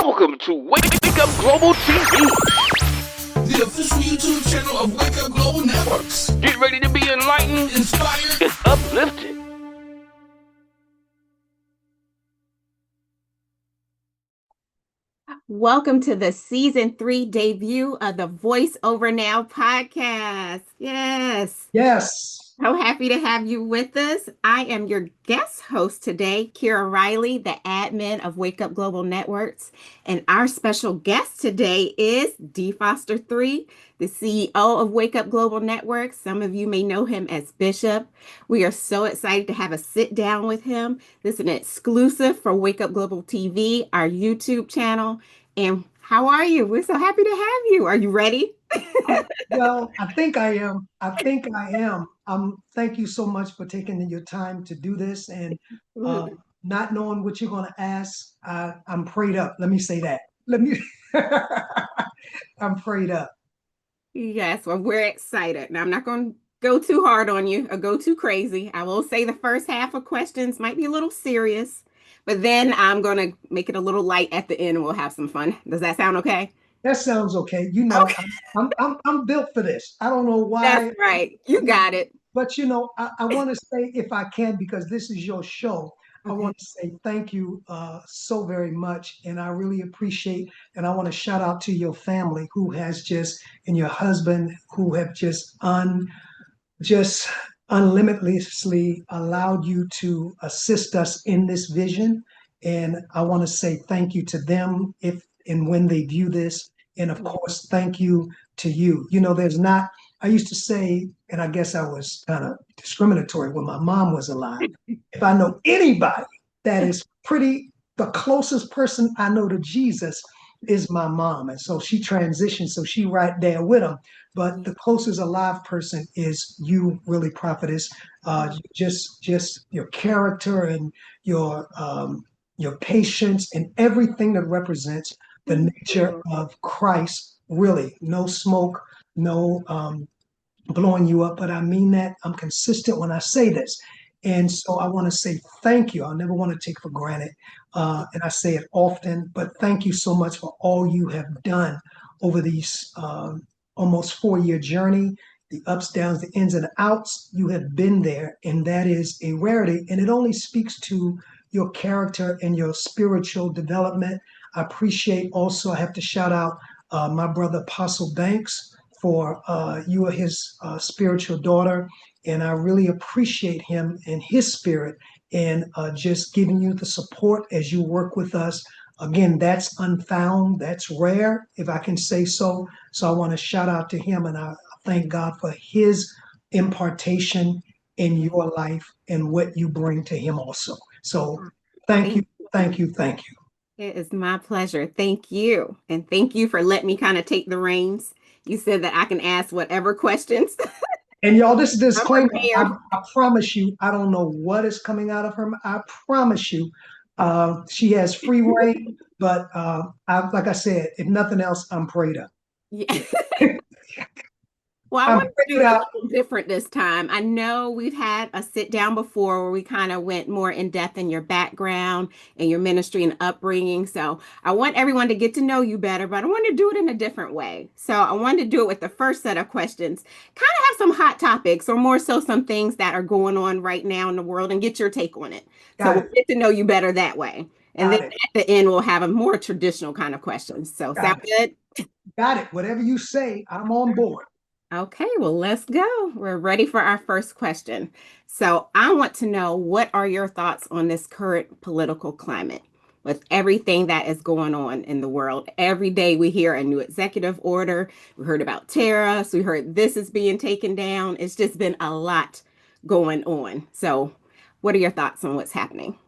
Welcome to Wake Up Global TV. The official YouTube channel of Wake Up Global Networks. Get ready to be enlightened, Inspired, and uplifted. Welcome to the season 3 debut of the Voice Over Now podcast. Yes. So happy to have you with us. I am your guest host today, Kira Riley, the admin of Wake Up Global Networks. And our special guest today is D. Foster III, the CEO of Wake Up Global Networks. Some of you may know him as Bishop. We are so excited to have a sit down with him. This is an exclusive for Wake Up Global TV, our YouTube channel. And how are you? We're so happy to have you. Are you ready? Well, I think I am. Thank you so much for taking your time to do this and not knowing what you're going to ask. I'm prayed up. Let me say that. I'm prayed up. Yes, well, we're excited. Now, I'm not going to go too hard on you or go too crazy. I will say the first half of questions might be a little serious, but then I'm going to make it a little light at the end and we'll have some fun. Does that sound okay? That sounds okay. You know, Okay. I'm built for this. I don't know why. That's right. You got it. But you know, I want to say, if I can, because this is your show, I want to say thank you so very much, and I really appreciate. And I want to shout out to your family who has and your husband who have just unlimitedly allowed you to assist us in this vision. And I want to say thank you to them if and when they view this. And of course, thank you to you. You know, I used to say, and I guess I was kind of discriminatory when my mom was alive. If I know anybody that is the closest person I know to Jesus is my mom. And so she transitioned, so she right there with him. But the closest alive person is you, really, prophetess. Just your character and your patience and everything that represents the nature of Christ. Really, no smoke, no blowing you up, but I mean that. I'm consistent when I say this. And so I want to say thank you. I never want to take for granted. And I say it often, but thank you so much for all you have done over these almost 4-year journey, the ups, downs, the ins and outs. You have been there, and that is a rarity. And it only speaks to your character and your spiritual development. I appreciate also, I have to shout out my brother Apostle Banks, for you are his spiritual daughter. And I really appreciate him and his spirit and just giving you the support as you work with us. Again, that's unfound, that's rare, if I can say so. So I want to shout out to him, and I thank God for his impartation in your life and what you bring to him also. So thank you. It is my pleasure. Thank you. And thank you for letting me kind of take the reins. You said that I can ask whatever questions. And y'all, this is disclaimer. prepared. I promise you, I don't know what is coming out of her. I promise you, she has free reign. But like I said, if nothing else, I'm prayed up. Yeah. Well, I want to do it a little different this time. I know we've had a sit down before where we kind of went more in depth in your background and your ministry and upbringing. So I want everyone to get to know you better, but I want to do it in a different way. So I wanted to do it with the first set of questions, kind of have some hot topics or more so some things that are going on right now in the world and get your take on it. We'll get to know you better that way. And then at the end, we'll have a more traditional kind of questions. So sound good? Got it. Whatever you say, I'm on board. Okay, well, let's go. We're ready for our first question. So I want to know, what are your thoughts on this current political climate with everything that is going on in the world? Every day we hear a new executive order. We heard about tariffs. We heard this is being taken down. It's just been a lot going on. So what are your thoughts on what's happening?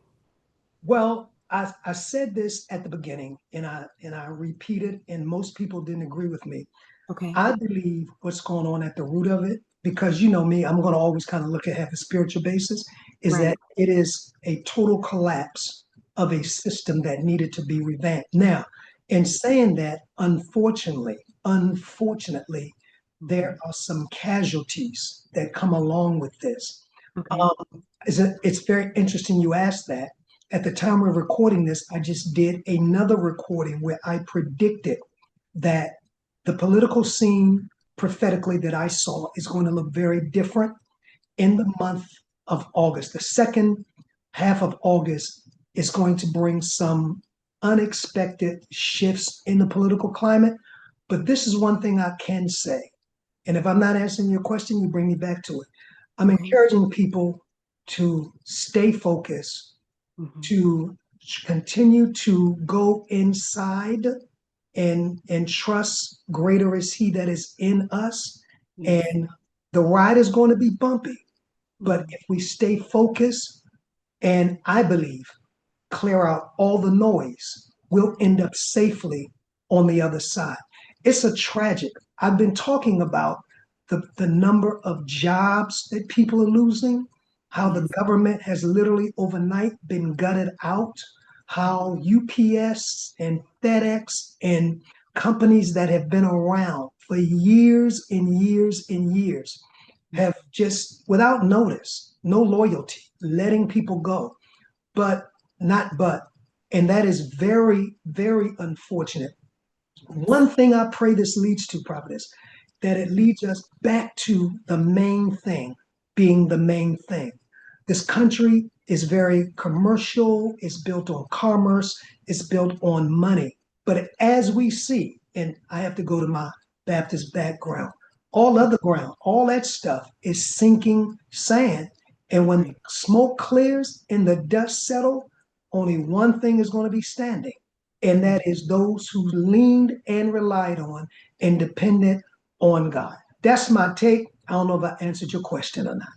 Well, I said this at the beginning, and I repeated, and most people didn't agree with me. Okay. I believe what's going on at the root of it, because you know me, I'm going to always kind of look at a spiritual basis, is that it is a total collapse of a system that needed to be revamped. Now, in saying that, unfortunately, there are some casualties that come along with this. Okay. It's very interesting you asked that. at the time we're recording this, I just did another recording where I predicted that the political scene prophetically that I saw is going to look very different in the month of August. The second half of August is going to bring some unexpected shifts in the political climate. But this is one thing I can say. And if I'm not answering your question, you bring me back to it. I'm encouraging people to stay focused, to continue to go inside and trust greater is he that is in us. And the ride is going to be bumpy. But if we stay focused and I believe clear out all the noise, we'll end up safely on the other side. It's a tragic. I've been talking about the number of jobs that people are losing, how the government has literally overnight been gutted out, how UPS and FedEx and companies that have been around for years and years and years have just, without notice, no loyalty, letting people go. And that is very, very unfortunate. One thing I pray this leads to, Prophetess, that it leads us back to the main thing, being the main thing. This country is very commercial, it's built on commerce, it's built on money. But as we see, and I have to go to my Baptist background, all other ground, all that stuff is sinking sand. And when smoke clears and the dust settle, only one thing is going to be standing. And that is those who leaned and relied on and depended on God. That's my take. I don't know if I answered your question or not.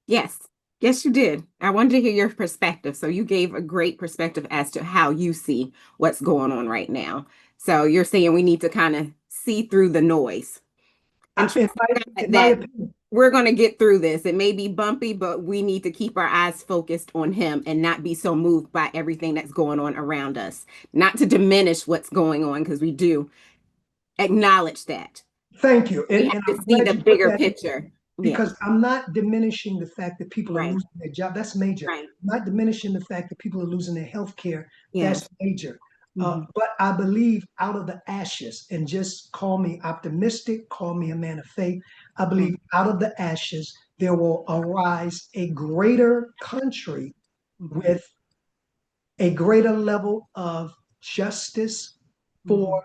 Yes. Yes, you did. I wanted to hear your perspective. So you gave a great perspective as to how you see what's going on right now. So you're saying we need to kind of see through the noise. And we're going to get through this. It may be bumpy, but we need to keep our eyes focused on him and not be so moved by everything that's going on around us. Not to diminish what's going on, because we do acknowledge that. Thank you. We have to see the bigger picture. Because I'm not diminishing the fact that people are losing their job. That's major. I'm not diminishing the fact that people are losing their health care. That's major. But I believe out of the ashes, and just call me optimistic, call me a man of faith, I believe out of the ashes, there will arise a greater country with a greater level of justice for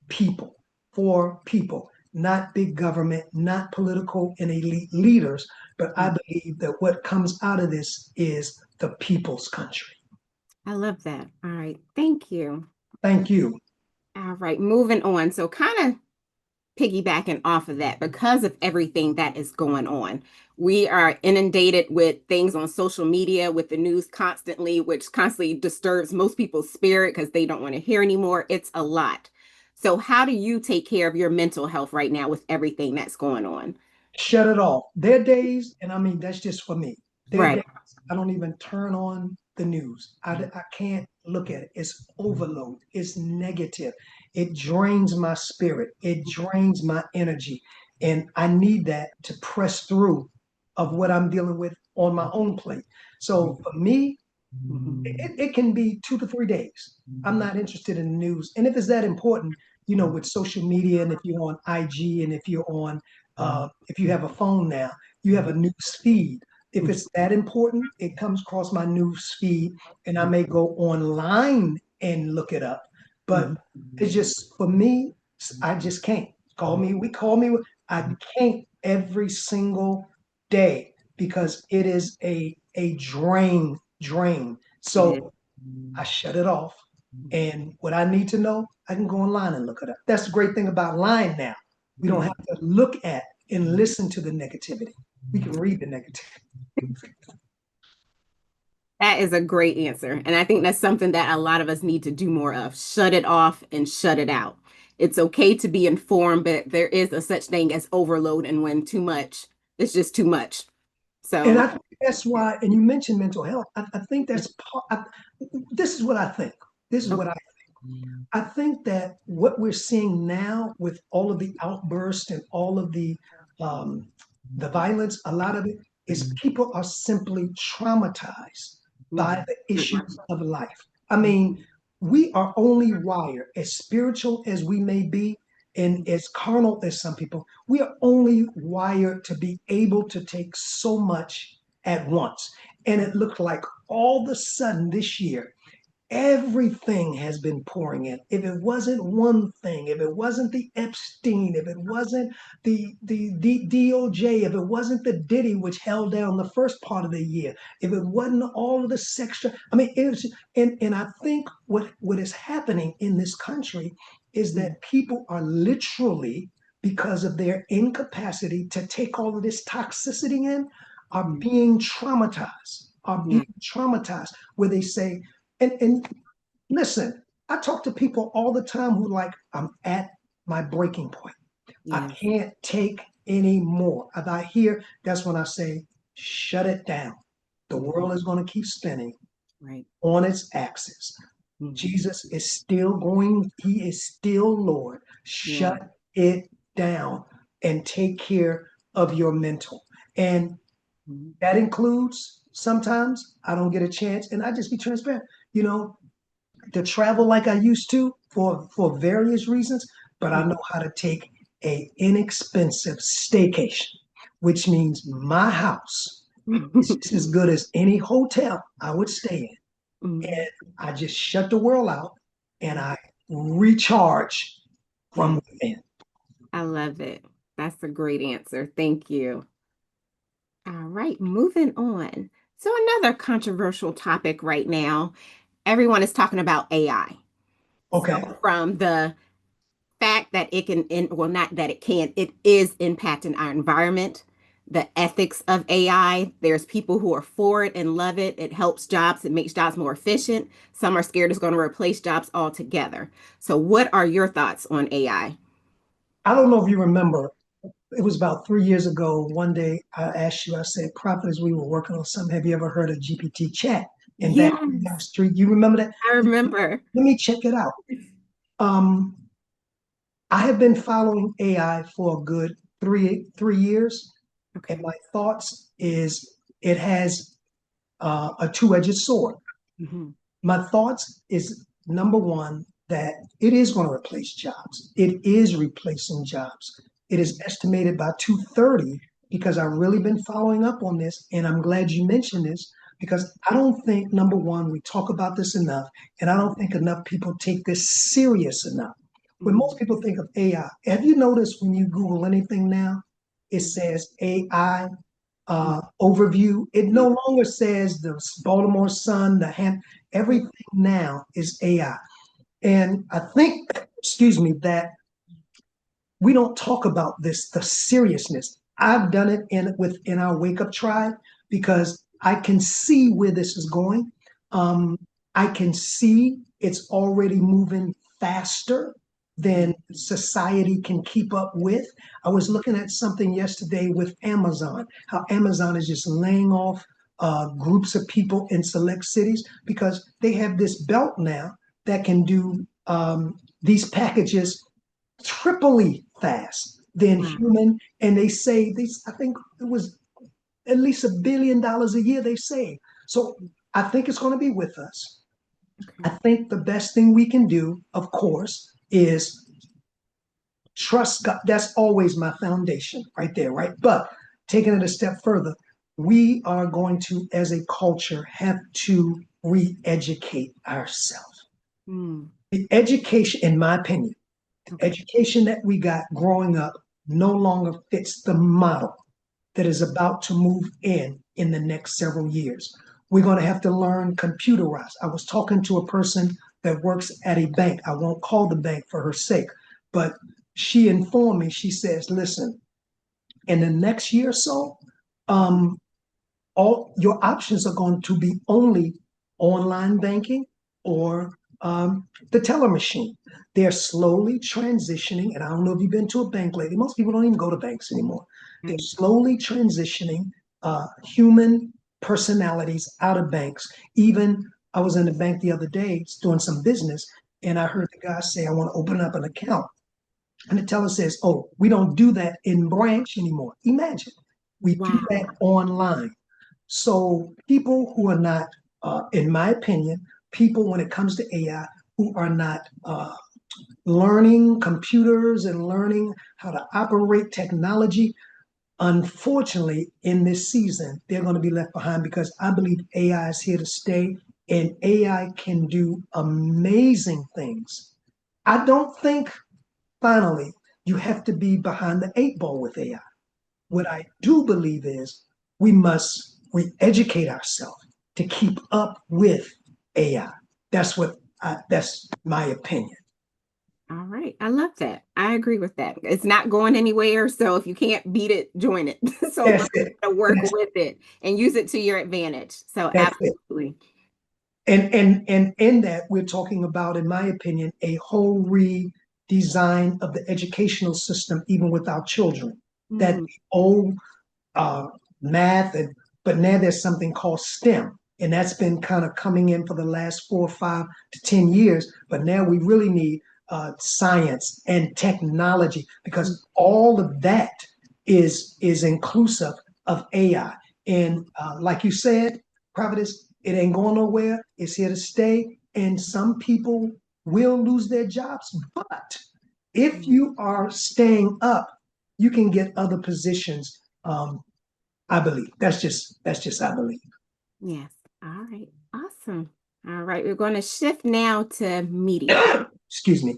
people, not big government, not political and elite leaders. But I believe that what comes out of this is the people's country. I love that. All right. Thank you. Thank you. All right. Moving on. So kind of piggybacking off of that, because of everything that is going on, we are inundated with things on social media, with the news constantly, which constantly disturbs most people's spirit because they don't want to hear anymore. It's a lot. So how do you take care of your mental health right now with everything that's going on? Shut it off. There are days, and I mean, that's just for me. There are days I don't even turn on the news. I can't look at it. It's overload. It's negative. It drains my spirit. It drains my energy. And I need that to press through of what I'm dealing with on my own plate. So for me, it can be 2 to 3 days. I'm not interested in the news. And if it's that important, with social media, and if you're on IG, and if you're on, if you have a phone now, you have a news feed. If it's that important, it comes across my news feed, and I may go online and look it up. But it's just, for me, I just can't. I can't every single day, because it is a drain. So I shut it off. And what I need to know, I can go online and look it up. That's the great thing about Line now. We don't have to look at and listen to the negativity. We can read the negativity. That is a great answer. And I think that's something that a lot of us need to do more of. Shut it off and shut it out. It's okay to be informed, but there is a such thing as overload. And when too much, it's just too much. So, and I think that's why, and you mentioned mental health. I think that's this is what I think. I think that what we're seeing now with all of the outbursts and all of the violence, a lot of it is people are simply traumatized by the issues of life. I mean, we are only wired, as spiritual as we may be and as carnal as some people, we are only wired to be able to take so much at once. And it looked like all of a sudden this year, everything has been pouring in. If it wasn't one thing, if it wasn't the Epstein, if it wasn't the DOJ, if it wasn't the Diddy, which held down the first part of the year, if it wasn't all of the sexual, I mean, it was, and I think what is happening in this country is that people are literally, because of their incapacity to take all of this toxicity in, are being traumatized, where they say, and listen, I talk to people all the time who like, I'm at my breaking point. I can't take any more. If I hear, that's when I say, shut it down. The world is going to keep spinning on its axis. Jesus is still going, he is still Lord. Shut it down and take care of your mental. And that includes sometimes I don't get a chance, and I just be transparent, to travel like I used to for various reasons, but I know how to take a inexpensive staycation, which means my house is just as good as any hotel I would stay in. And I just shut the world out and I recharge from within. I love it. That's a great answer. Thank you. All right, moving on. So another controversial topic right now, everyone is talking about AI. Okay. So from the fact that it can, not that it can, it is impacting our environment, the ethics of AI. There's people who are for it and love it. It helps jobs. It makes jobs more efficient. Some are scared it's going to replace jobs altogether. So what are your thoughts on AI? I don't know if you remember, it was about 3 years ago. One day I asked you, I said, Prophet, as we were working on something, have you ever heard of GPT chat? And that street, you remember that? I remember. Let me check it out. I have been following AI for a good three years. Okay. And my thoughts is it has a two-edged sword. My thoughts is, number one, that it is going to replace jobs. It is replacing jobs. It is estimated by 2030, because I've really been following up on this, and I'm glad you mentioned this, because I don't think, number one, we talk about this enough, and I don't think enough people take this serious enough. When most people think of AI, have you noticed when you Google anything now, it says AI overview? It no longer says the Baltimore Sun, everything now is AI. And I think, that we don't talk about this, the seriousness. I've done it within our Wake Up Tribe, because I can see where this is going. I can see it's already moving faster than society can keep up with. I was looking at something yesterday with Amazon, how Amazon is just laying off groups of people in select cities, because they have this belt now that can do these packages triply fast than human. And they say, I think it was at least $1 billion a year they save. So I think it's going to be with us. I think the best thing we can do, of course, is trust God. That's always my foundation right there, right? But taking it a step further, we are going to, as a culture, have to re-educate ourselves. The education, in my opinion, education that we got growing up no longer fits the model that is about to move in the next several years. We're going to have to learn computerized. I was talking to a person that works at a bank. I won't call the bank for her sake, but she informed me, she says, listen, in the next year or so, all your options are going to be only online banking or the teller machine. They're slowly transitioning, and I don't know if you've been to a bank lately. Most people don't even go to banks anymore. They're slowly transitioning human personalities out of banks. Even I was in the bank the other day doing some business, and I heard the guy say, I want to open up an account. And the teller says, oh, we don't do that in branch anymore. Imagine, we do that online. So people who are not in my opinion, people when it comes to AI who are not learning computers and learning how to operate technology, unfortunately, in this season, they're going to be left behind because I believe AI is here to stay and AI can do amazing things. I don't think, finally, you have to be behind the 8 ball with AI. What I do believe is we must re-educate ourselves to keep up with AI. That's my opinion. All right. I love that. I agree with that. It's not going anywhere. So if you can't beat it, join it. So That's it. work with it and use it to your advantage. So That's absolutely. And in that, we're talking about, in my opinion, a whole redesign of the educational system, even with our children. That old math, but now there's something called STEM. And that's been kind of coming in for the last 4, 5 to 10 years. But now we really need science and technology, because all of that is inclusive of AI. And like you said, Providence, it ain't going nowhere. It's here to stay. And some people will lose their jobs. But if you are staying up, you can get other positions. I believe that's just I believe. Yes. All right. Awesome. All right. We're going to shift now to media. Excuse me.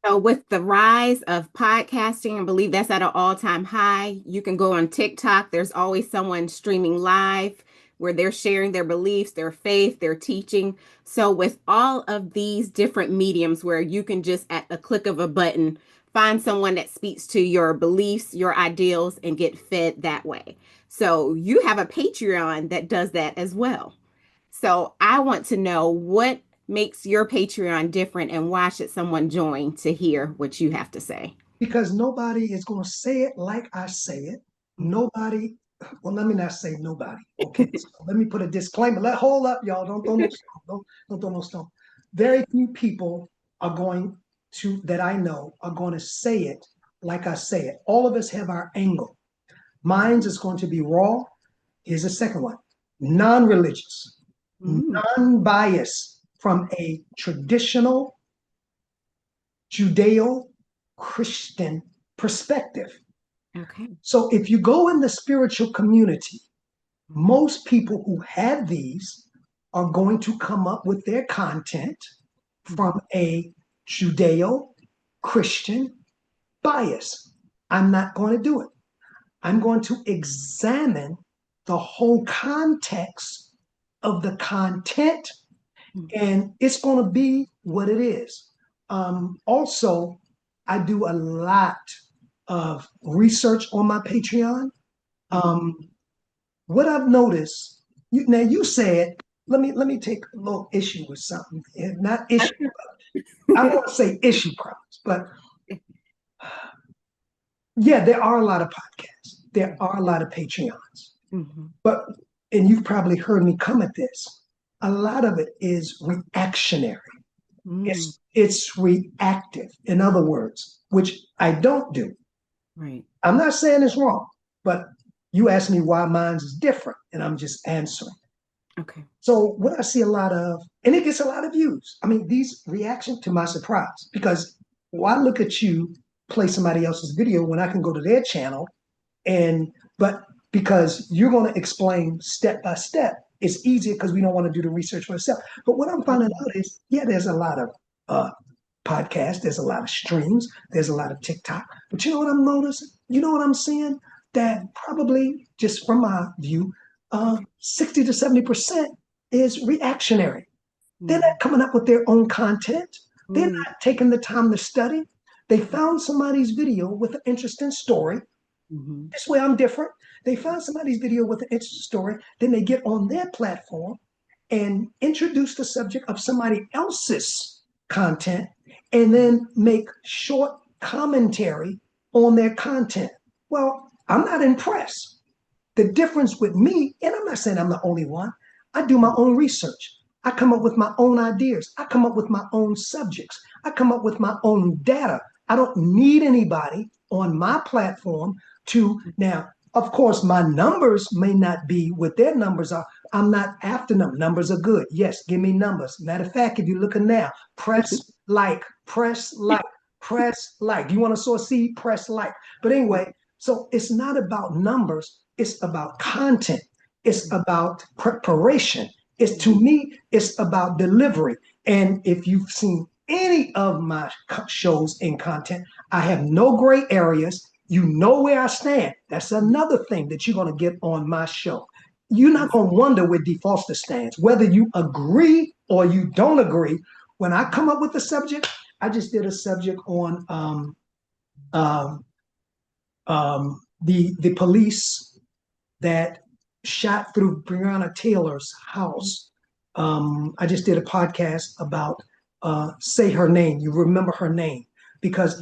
So with the rise of podcasting, I believe that's at an all-time high. You can go on TikTok. There's always someone streaming live where they're sharing their beliefs, their faith, their teaching. So with all of these different mediums where you can just at the click of a button find someone that speaks to your beliefs, your ideals, and get fed that way. So you have a Patreon that does that as well. So I want to know what makes your Patreon different and why should someone join to hear what you have to say? Because nobody is going to say it like I say it. Nobody, well, let me not say nobody. Okay, so let me put a disclaimer. Hold up, y'all. Don't throw no stone. Don't throw no stone. Very few people are going to, that I know, are going to say it like I say it. All of us have our angle. Mine is going to be raw. Here's a second one. Non-religious, non-biased, from a traditional Judeo-Christian perspective. Okay. So if you go in the spiritual community, most people who have these are going to come up with their content from a Judeo-Christian bias. I'm not going to do it. I'm going to examine the whole context of the content, and it's going to be what it is. Also, I do a lot of research on my Patreon. What I've noticed, now you said, let me take a little issue with something. Not issue, but I want to say issue problems, but yeah, there are a lot of podcasts. There are a lot of Patreons. But, and you've probably heard me come at this, a lot of it is reactionary. It's reactive, in other words, which I don't do. Right. I'm not saying it's wrong, but you asked me why mine is different, and I'm just answering. Okay. So what I see a lot of, and it gets a lot of views. I mean, these reactions, to my surprise, because why look at you play somebody else's video when I can go to their channel, but because you're going to explain step by step, it's easier because we don't want to do the research for ourselves. But what I'm finding out is, yeah, there's a lot of podcasts, there's a lot of streams, there's a lot of TikTok. But you know what I'm noticing? You know what I'm seeing? That probably, just from my view, 60 to 70% is reactionary. They're not coming up with their own content. They're not taking the time to study. They found somebody's video with an interesting story. This way I'm different. They find somebody's video with an interesting story. Then they get on their platform and introduce the subject of somebody else's content and then make short commentary on their content. Well, I'm not impressed. The difference with me, and I'm not saying I'm the only one, I do my own research. I come up with my own ideas. I come up with my own subjects. I come up with my own data. I don't need anybody on my platform to, now, of course, my numbers may not be what their numbers are, I'm not after them. Numbers are good. Yes, give me numbers. Matter of fact, if you're looking now, press like, press like, press like. You want to sow a seed? Press like. But anyway, so it's not about numbers. It's about content. It's about preparation. It's, to me, it's about delivery. And if you've seen any of my shows and content, I have no gray areas. You know where I stand. That's another thing that you're going to get on my show. You're not going to wonder where D. Foster stands, whether you agree or you don't agree. When I come up with a subject, I just did a subject on the police that shot through Breonna Taylor's house. I just did a podcast about say her name. You remember her name because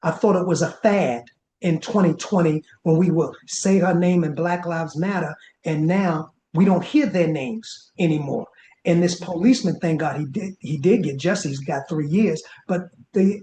I thought it was a fad in 2020 when we will say her name in Black Lives Matter, and now we don't hear their names anymore. And this policeman, thank God, he did get justice. He's got 3 years, but the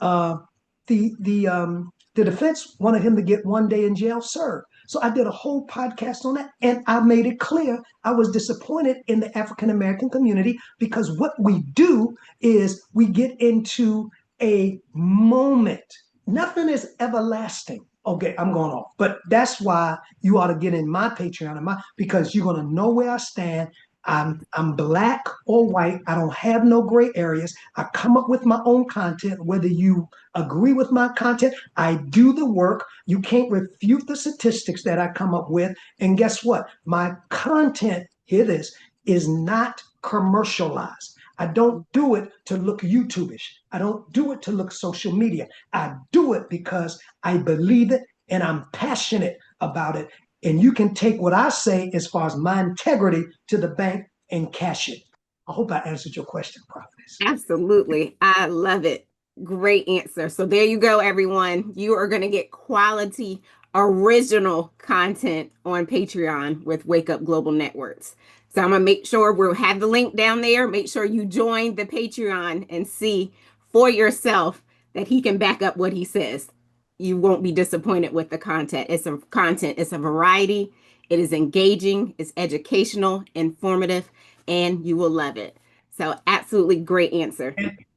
defense wanted him to get 1 day in jail served. So I did a whole podcast on that, and I made it clear I was disappointed in the African American community because what we do is we get into a moment. Nothing is everlasting. Okay, I'm going off, but that's why you ought to get in my Patreon because you're going to know where I stand. I'm black or white. I don't have no gray areas. I come up with my own content. Whether you agree with my content, I do the work. You can't refute the statistics that I come up with. And guess what? My content, hear this, is not commercialized. I don't do it to look YouTubeish. I don't do it to look social media. I do it because I believe it and I'm passionate about it. And you can take what I say as far as my integrity to the bank and cash it. I hope I answered your question, Prophetess. Absolutely. I love it. Great answer. So there you go, everyone. You are going to get quality, original content on Patreon with Wake Up Global Networks. So I'm going to make sure we'll have the link down there. Make sure you join the Patreon and see for yourself that he can back up what he says. You won't be disappointed with the content. It's a variety. It is engaging, it's educational, informative, and you will love it. So absolutely great answer.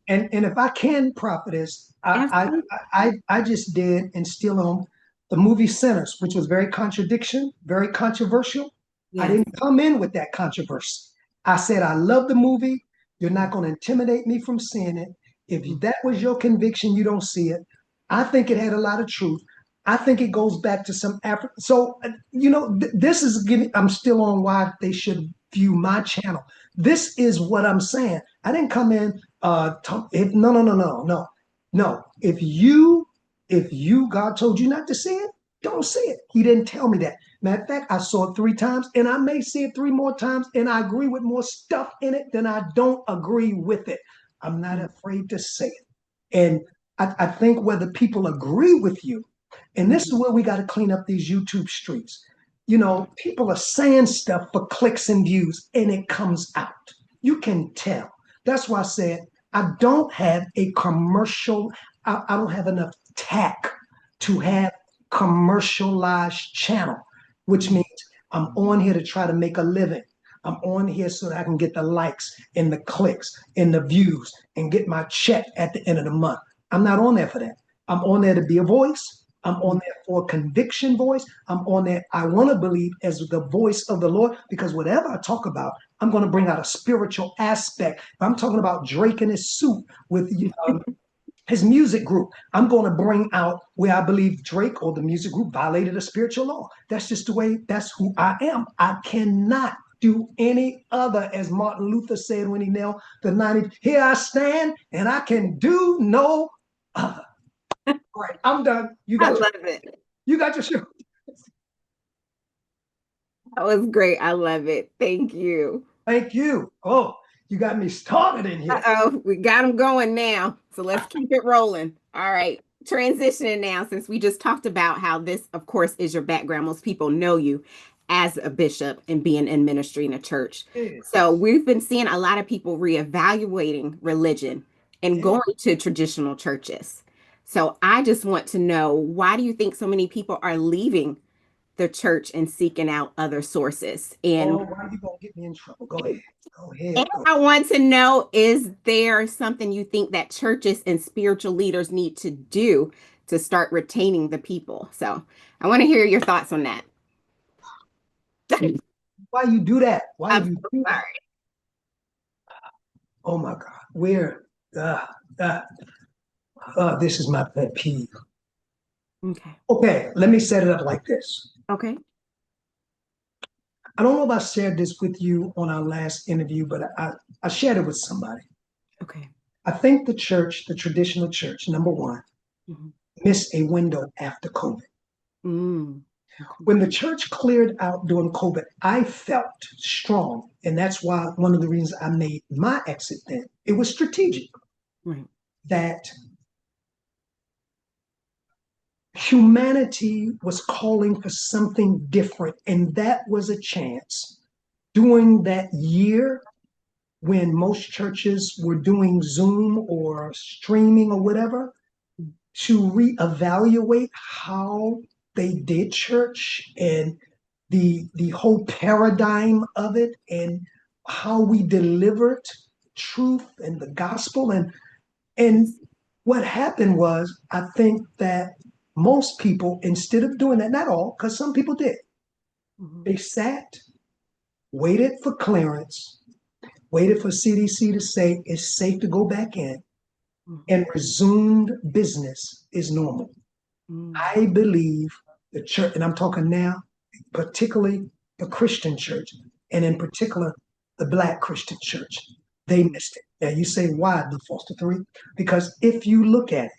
And if I can, Prophetess, I just did and still on the movie Sinners, which was very controversial. Yes. I didn't come in with that controversy. I said, I love the movie. You're not going to intimidate me from seeing it. If that was your conviction, you don't see it. I think it had a lot of truth. I think it goes back to some African. So, this is giving, I'm still on why they should view my channel. This is what I'm saying. I didn't come in, no. If God told you not to see it, don't see it. He didn't tell me that. Matter of fact, I saw it 3 times and I may see it 3 more times and I agree with more stuff in it than I don't agree with it. I'm not afraid to say it. And I think whether people agree with you, and this is where we got to clean up these YouTube streets. People are saying stuff for clicks and views and it comes out. You can tell. That's why I said I don't have a commercial. I don't have enough tack to have commercialized channel, which means I'm on here to try to make a living. I'm on here so that I can get the likes and the clicks and the views and get my check at the end of the month. I'm not on there for that. I'm on there to be a voice. I'm on there for a conviction voice. I'm on there, I want to believe, as the voice of the Lord, because whatever I talk about, I'm going to bring out a spiritual aspect. If I'm talking about Drake in his suit with his music group, I'm going to bring out where I believe Drake or the music group violated a spiritual law. That's just the way, that's who I am. I cannot do any other, as Martin Luther said when he nailed the 90. Here I stand and I can do no other. All right, I'm done. I love it. You got your show. That was great. I love it. Thank you. Thank you. Oh, you got me started in here. Uh-oh, we got them going now. So let's keep it rolling. All right. Transitioning now, since we just talked about how this, of course, is your background. Most people know you as a bishop and being in ministry in a church. Yes. So we've been seeing a lot of people reevaluating religion and going to traditional churches. So I just want to know, why do you think so many people are leaving the church and seeking out other sources. And why are you gonna get me in trouble? Go ahead. Go ahead. And I want to know, is there something you think that churches and spiritual leaders need to do to start retaining the people? So I want to hear your thoughts on that. Why you do that? Why I'm you so do that? sorry. Oh my God. This is my pet peeve. Okay. Okay, let me set it up like this. Okay. I don't know if I shared this with you on our last interview, but I shared it with somebody. Okay. I think the church, the traditional church, number one, missed a window after COVID. When the church cleared out during COVID, I felt strong. And that's why one of the reasons I made my exit then. It was strategic. Right. That humanity was calling for something different. And that was a chance during that year when most churches were doing Zoom or streaming or whatever, to reevaluate how they did church and the whole paradigm of it and how we delivered truth and the gospel. And what happened was, I think that most people, instead of doing that, not all, because some people did, they sat, waited for clearance, waited for CDC to say it's safe to go back in, and resumed business is normal. I believe the church, and I'm talking now, particularly the Christian church, and in particular, the Black Christian church, they missed it. Now you say, why, the Foster 3? Because if you look at it,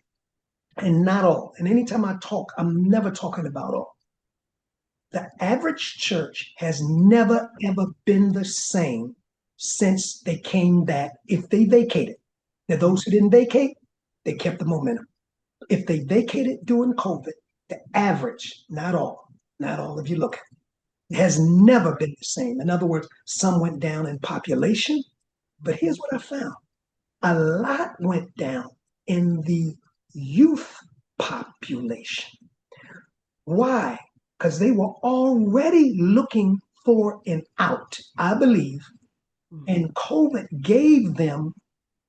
and not all, and anytime I talk, I'm never talking about all. The average church has never, ever been the same since they came back, if they vacated. Now, those who didn't vacate, they kept the momentum. If they vacated during COVID, the average, not all if you look, has never been the same. In other words, some went down in population, but here's what I found. A lot went down in the youth population. Why? Because they were already looking for an out, I believe, and COVID gave them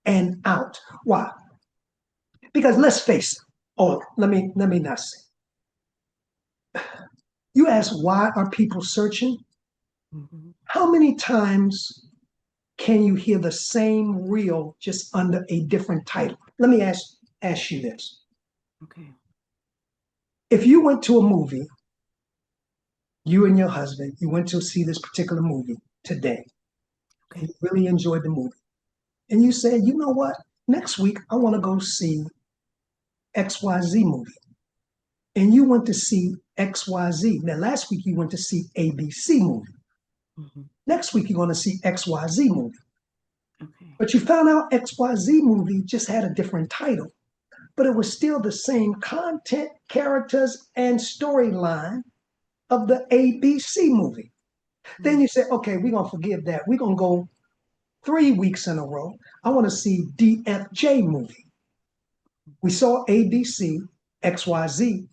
an out. Why? Because let's face it. Oh, let me not say. You ask, why are people searching? How many times can you hear the same reel just under a different title? Let me ask you this. Okay. If you went to a movie, you and your husband, you went to see this particular movie today, and you really enjoyed the movie, and you said, you know what? Next week, I want to go see XYZ movie. And you went to see XYZ. Now, last week, you went to see ABC movie. Next week, you're going to see XYZ movie. Okay. But you found out XYZ movie just had a different title, but it was still the same content, characters, and storyline of the ABC movie. Then you say, okay, we're going to forgive that. We're going to go 3 weeks in a row. I want to see DFJ movie. We saw ABC, XYZ.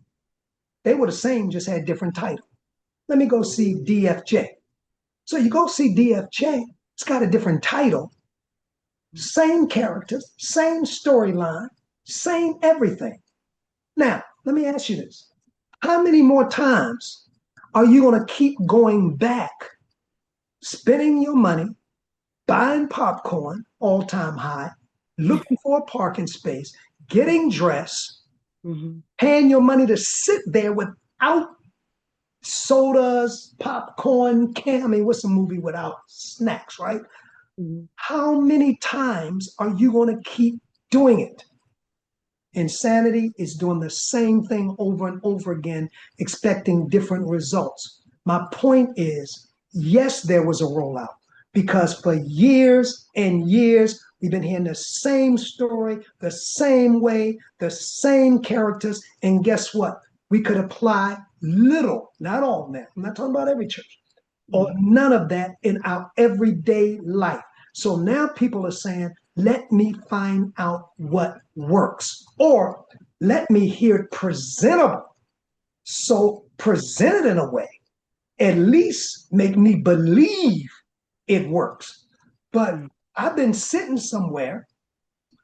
They were the same, just had different title. Let me go see DFJ. So you go see DFJ, it's got a different title, same characters, same storyline, same everything. Now, let me ask you this. How many more times are you going to keep going back, spending your money, buying popcorn, all-time high, looking for a parking space, getting dressed, paying your money to sit there without sodas, popcorn, what's a movie without snacks, right? How many times are you going to keep doing it? Insanity is doing the same thing over and over again, expecting different results. My point is, yes, there was a rollout, because for years and years, we've been hearing the same story, the same way, the same characters. And guess what? We could apply little, not all now. I'm not talking about every church, or none of that in our everyday life. So now people are saying, let me find out what works, or let me hear it presentable. So present it in a way, at least make me believe it works. But I've been sitting somewhere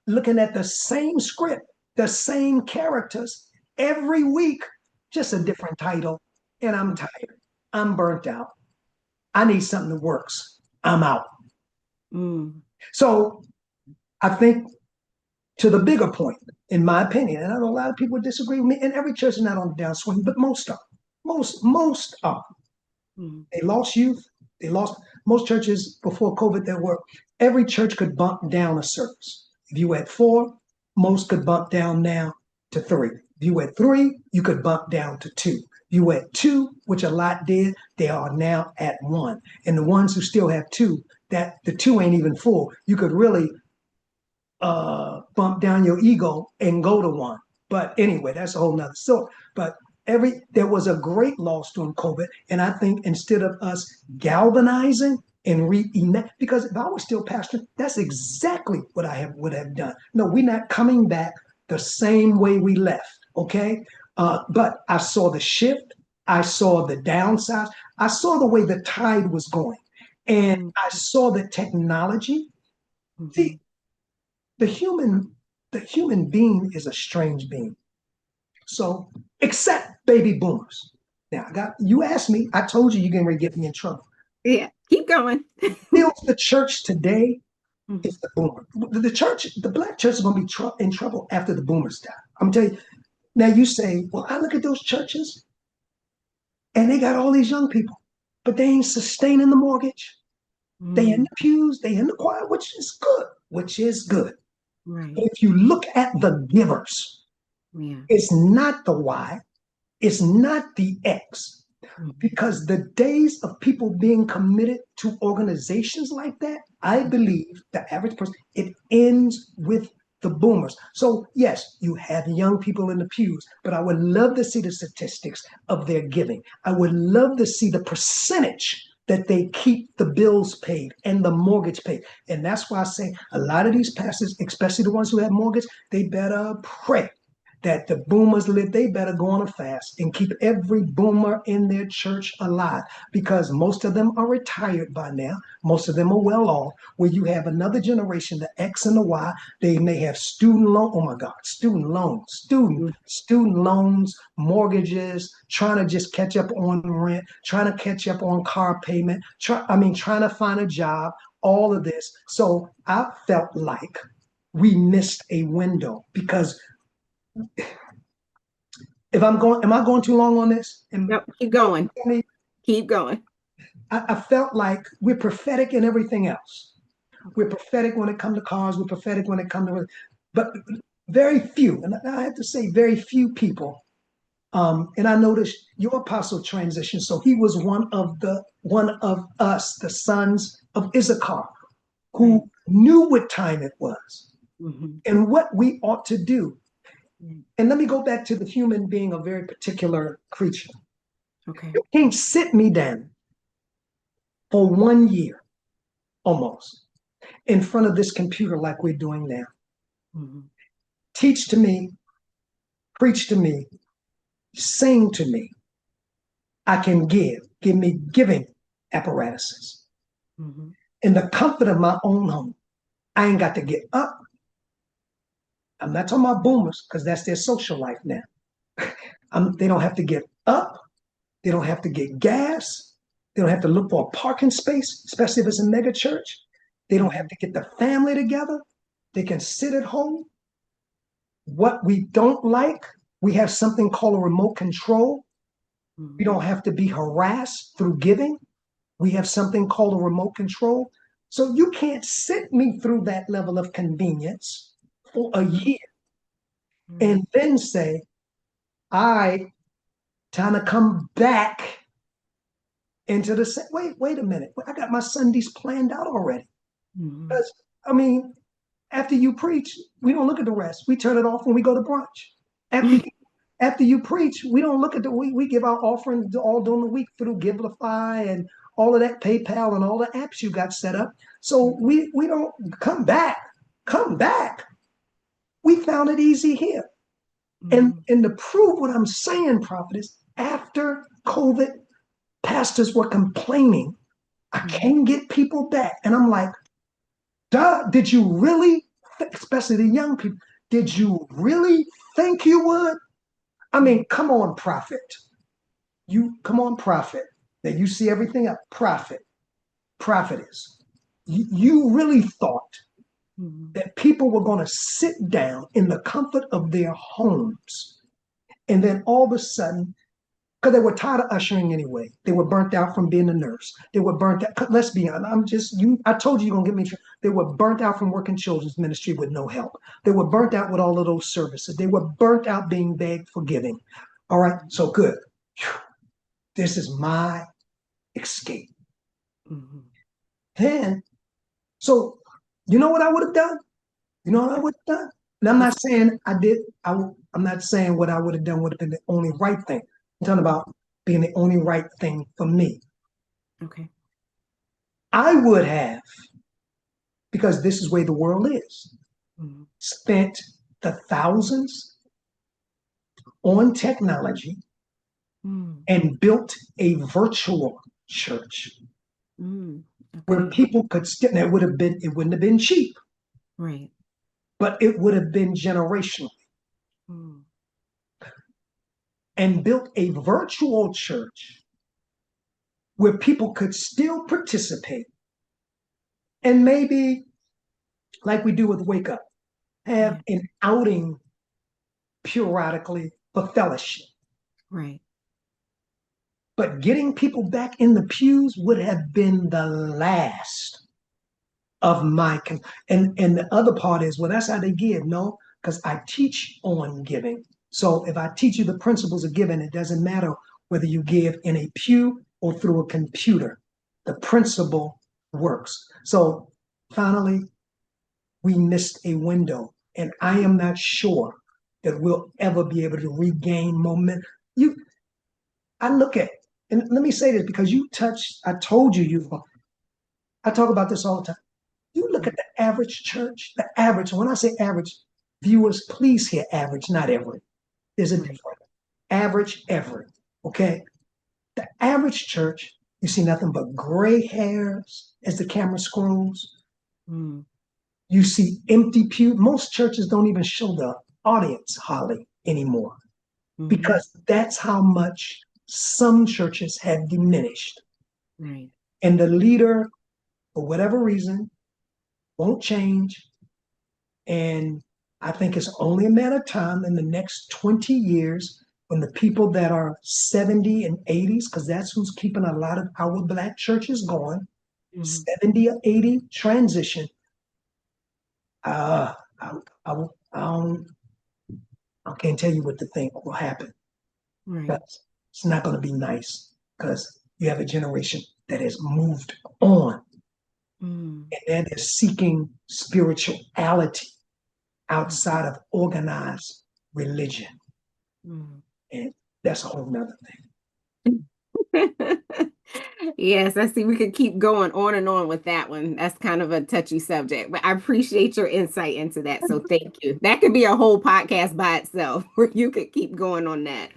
looking at the same script, the same characters every week, just a different title. And I'm tired. I'm burnt out. I need something that works. I'm out. So I think to the bigger point, in my opinion, and I know a lot of people disagree with me, and every church is not on the downswing, but most are. Most are. They lost youth. They lost most churches before COVID. Every church could bump down a service. If you had 4, most could bump down now to 3. If you had 3, you could bump down to 2. If you had 2, which a lot did, they are now at 1. And the ones who still have 2, that the 2 ain't even full. You could really bump down your ego and go to 1. But anyway, that's a whole nother story. But there was a great loss during COVID. And I think instead of us galvanizing and because if I was still pastoring, that's exactly what I would have done. No, we're not coming back the same way we left. Okay. But I saw the shift. I saw the downside. I saw the way the tide was going. And I saw the technology. See, the human being is a strange being. So, except baby boomers. Now, you asked me, I told you you're getting ready to get me in trouble. Yeah, keep going. Feels the church today is the boomer. The black church is going to be in trouble after the boomers die. I'm telling you. Now you say, well, I look at those churches and they got all these young people, but they ain't sustaining the mortgage. They in the pews, they in the choir, which is good. Right. But if you look at the givers, it's not the Y, it's not the X. Because the days of people being committed to organizations like that, I believe the average person, it ends with the boomers. So yes, you have young people in the pews, but I would love to see the statistics of their giving. I would love to see the percentage that they keep the bills paid and the mortgage paid. And that's why I say a lot of these pastors, especially the ones who have mortgage, they better pray that the boomers live. They better go on a fast and keep every boomer in their church alive, because most of them are retired by now. Most of them are well off. Where you have another generation, the X and the Y, they may have student loans, mortgages, trying to just catch up on rent, trying to catch up on car payment, trying to find a job, all of this. So I felt like we missed a window, because am I going too long on this? No, keep going. Keep going. I felt like we're prophetic in everything else. We're prophetic when it comes to cars. We're prophetic when it comes to, but very few, and I have to say very few people. And I noticed your apostle transition. So he was one of us, the sons of Issachar, who knew what time it was and what we ought to do. And let me go back to the human being, a very particular creature. Okay. You can't sit me down for 1 year almost in front of this computer like we're doing now. Teach to me, preach to me, sing to me. I can give me giving apparatuses. In the comfort of my own home. I ain't got to get up. I'm not talking about boomers, because that's their social life now. They don't have to get up. They don't have to get gas. They don't have to look for a parking space, especially if it's a mega church. They don't have to get the family together. They can sit at home. What we don't like, we have something called a remote control. We don't have to be harassed through giving. We have something called a remote control. So you can't sit me through that level of convenience for a year and then say, time to come back into the wait a minute. I got my Sundays planned out already. Because after you preach, we don't look at the rest. We turn it off when we go to brunch. After you preach, we don't look at we give our offerings all during the week through Givelify and all of that, PayPal and all the apps you got set up. So we don't come back. We found it easy here. And to prove what I'm saying, prophetess, after COVID, pastors were complaining, I can't get people back. And I'm like, duh, did you really, especially the young people, did you really think you would? I mean, come on, prophet. Come on, prophet. That you see everything up. Prophetess. You really thought that people were going to sit down in the comfort of their homes. And then all of a sudden, because they were tired of ushering anyway. They were burnt out from being a nurse. They were burnt out. Let's be honest. I told you you're going to get me. They were burnt out from working children's ministry with no help. They were burnt out with all of those services. They were burnt out being begged for giving. All right. So good. This is my escape. Then, so you know what I would have done? You know what I would have done? And I'm not saying I did. I'm not saying what I would have done would have been the only right thing. I'm talking about being the only right thing for me. Okay. I would have, because this is where the world is, spent the thousands on technology and built a virtual church where people could still, it wouldn't have been cheap. Right. But it would have been generational. And built a virtual church where people could still participate. And maybe, like we do with Wake Up, have an outing periodically for fellowship. Right. But getting people back in the pews would have been the last of my, and the other part is, well, that's how they give. No, because I teach on giving. So if I teach you the principles of giving, it doesn't matter whether you give in a pew or through a computer. The principle works. So finally, we missed a window, and I am not sure that we'll ever be able to regain momentum. I look at, and let me say this because I told you, I talk about this all the time. You look at the average church, when I say average, viewers, please hear average, not every. There's a difference. Average, every, okay? The average church, you see nothing but gray hairs as the camera scrolls. You see empty pew. Most churches don't even show the audience hardly anymore because that's how much some churches have diminished. Right. And the leader, for whatever reason, won't change. And I think it's only a matter of time in the next 20 years when the people that are 70 and 80s, because that's who's keeping a lot of our Black churches going, 70 or 80 transition. I can't tell you what to think will happen. Right. It's not going to be nice because you have a generation that has moved on and that is seeking spirituality outside of organized religion. And that's a whole nother thing. Yes, I see. We could keep going on and on with that one. That's kind of a touchy subject, but I appreciate your insight into that. So thank you. That could be a whole podcast by itself where you could keep going on that.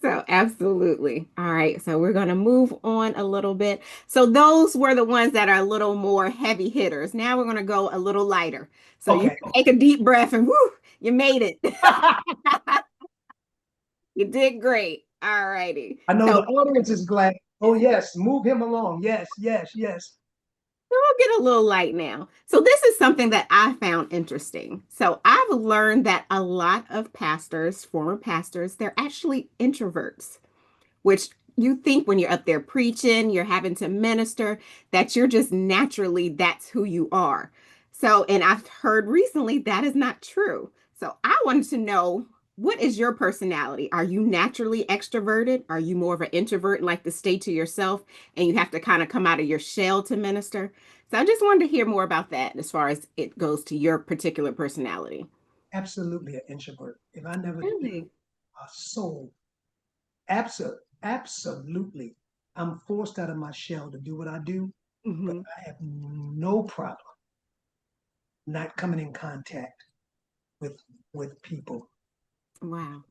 So absolutely. All right. So we're going to move on a little bit. So those were the ones that are a little more heavy hitters. Now we're going to go a little lighter. So you take a deep breath and whoo, you made it. You did great. All righty. I know the audience is glad. Oh, yes. Move him along. Yes, yes, yes. So we'll get a little light now. So this is something that I found interesting. So I've learned that a lot of pastors, former pastors, they're actually introverts, which you think when you're up there preaching, you're having to minister, that you're just naturally, that's who you are. So, and I've heard recently that is not true. So I wanted to know, what is your personality? Are you naturally extroverted? Are you more of an introvert and like to stay to yourself and you have to kind of come out of your shell to minister? So I just wanted to hear more about that as far as it goes to your particular personality. Absolutely an introvert. If I never Really? a soul, absolutely. I'm forced out of my shell to do what I do, but I have no problem not coming in contact with people. Wow.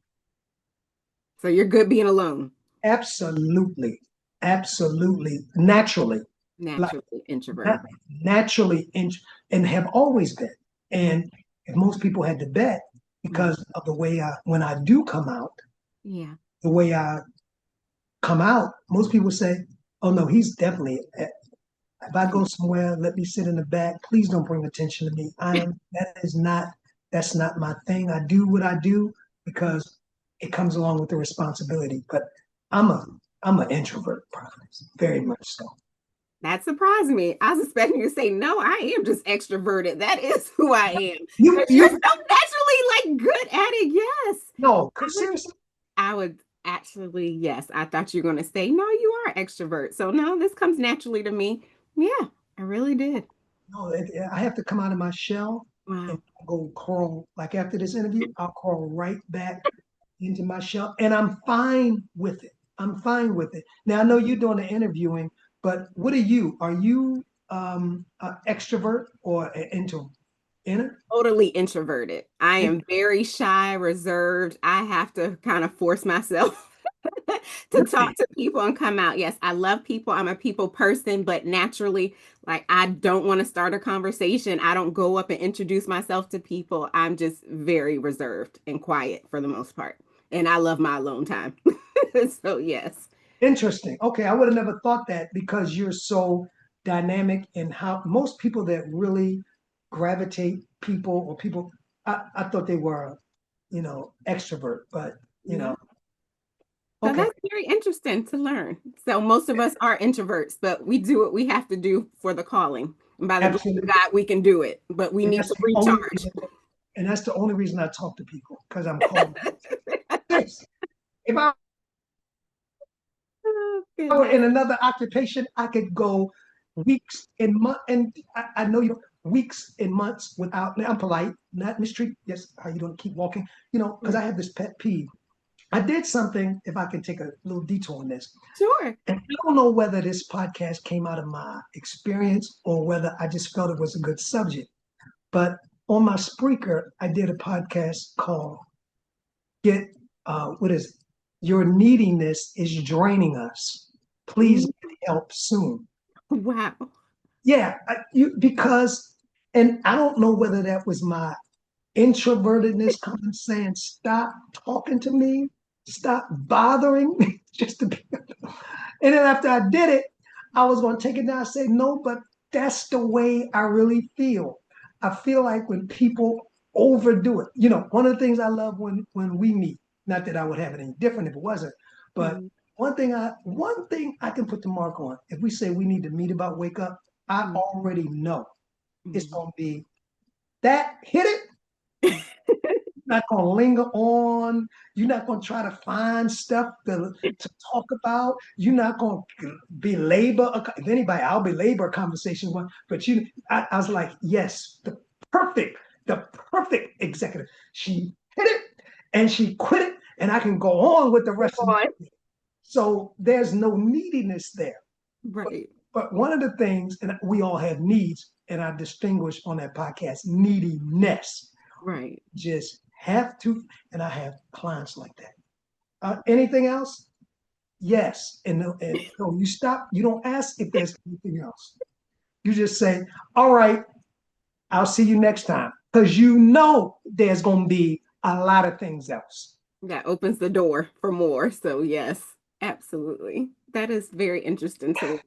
So you're good being alone. Absolutely. Absolutely. Naturally. Naturally Like, introverted. naturally and have always been. And if most people had to bet because of the way when I do come out, Yeah. the way I come out, most people say, oh no, he's definitely, if I go somewhere, let me sit in the back. Please don't bring attention to me. That's not my thing. I do what I do because it comes along with the responsibility. But I'm an introvert, probably, very much so. That surprised me. I was expecting you to say, no, I am just extroverted. That is who I am. You, Because you're you, so naturally like good at it. Yes. no, seriously. I would actually, yes. I thought you were going to say, no, you are extrovert. So no, this comes naturally to me. Yeah, I really did. No, I have to come out of my shell and Wow. go crawl. Like after this interview, I'll crawl right back into my shell, and I'm fine with it. I'm fine with it. Now I know you're doing the interviewing, but what are you? Are you an extrovert or an introvert? Totally introverted. I am very shy, reserved. I have to kind of force myself to talk to people and come out. Yes, I love people. I'm a people person, but naturally, like I don't want to start a conversation. I don't go up and introduce myself to people. I'm just very reserved and quiet for the most part. And I love my alone time. So yes. Interesting. Okay, I would have never thought that because you're so dynamic in how most people that really gravitate people or people, I thought they were, extrovert, but Yeah. So okay. that's very interesting to learn. So most of us are introverts, but we do what we have to do for the calling. And by the grace of Absolutely. God, we can do it, but we And need that's to the only recharge. reason, and that's the only reason I talk to people because I'm called. If I Oh, were goodness. in another occupation, I could go weeks and months, and I know you weeks and months without. I'm polite, not mistreat. Yes, how you doing? Keep walking. Because I have this pet peeve. I did something. If I can take a little detour on this, Sure. and I don't know whether this podcast came out of my experience or whether I just felt it was a good subject. But on my Spreaker, I did a podcast called "Get what is it? Your neediness is draining us. Please Mm, get help soon." wow. Yeah, because, and I don't know whether that was my introvertedness coming saying, "Stop talking to me, stop bothering me," just to be. And then after I did it, I was going to take it down and say, no, but that's the way I really feel. I feel like when people overdo it, one of the things I love when we meet, not that I would have it any different if it wasn't, but Mm, one thing I can put the mark on, if we say we need to meet about wake up, I mm, already know it's mm. going to be that hit it, not going to linger on. You're not going to try to find stuff to talk about. You're not going to belabor. If anybody, I'll belabor a conversation. But I was like, yes, the perfect executive. She hit it and she quit it, and I can go on with the rest of my Boy. life. So there's no neediness there. Right. But one of the things, and we all have needs, and I distinguish on that podcast neediness. Right. Just have to, and I have clients like that. Anything else? Yes. And no, you stop. You don't ask if there's anything else. You just say, all right, I'll see you next time. Because there's going to be a lot of things else. That opens the door for more. So yes, absolutely. That is very interesting to learn.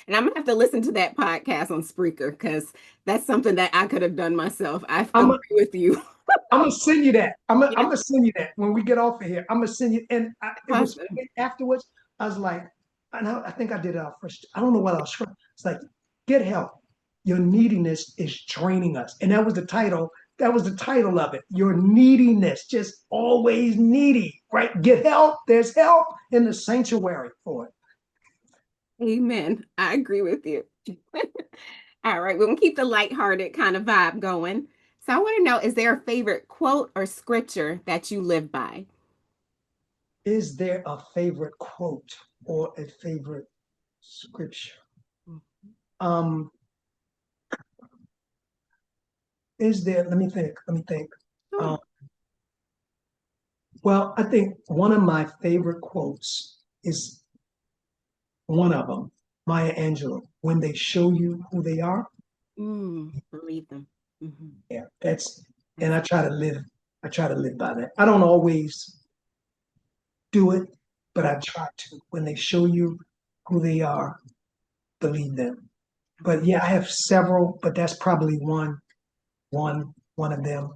And I'm gonna have to listen to that podcast on Spreaker because that's something that I could have done myself. I I'm agree with you. gonna send you that. I'm Yeah, gonna send you that when we get off of here. I'm gonna send you. And it was awesome. afterwards. I was like, I think I did it first. I don't know what I was. It's like, get help. Your neediness is draining us, and that was the title. That was the title of it. Your neediness, just always needy, right? Get help. There's help in the sanctuary for it. Amen. I agree with you. All right, we're gonna keep the lighthearted kind of vibe going. So I want to know, is there a favorite quote or scripture that you live by? Is there a favorite quote or a favorite scripture? Um, is there? Let me think. Sure. Well, I think one of my favorite quotes is one of them, Maya Angelou. When they show you who they are, believe them. Mm-hmm. yeah, and I try to live by that. I don't always do it, but I try to. When they show you who they are, believe them. But yeah, I have several, but that's probably one of them.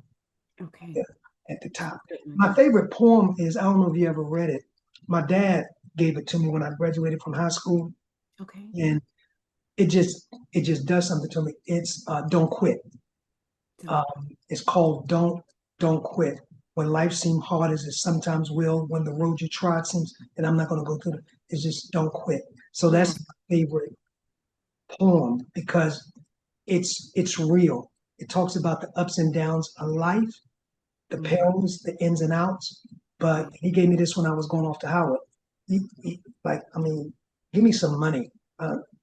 Okay. Yeah, at the top. My favorite poem is, I don't know if you ever read it. My dad gave it to me when I graduated from high school. Okay. And it just does something to me. It's Don't Quit. It's called Don't Quit. When life seems hard as it sometimes will, when the road you trod seems, and I'm not going to go through it, it's just don't quit. So that's my favorite poem because it's real. It talks about the ups and downs of life, the perils, the ins and outs. But he gave me this when I was going off to Howard. Give me some money.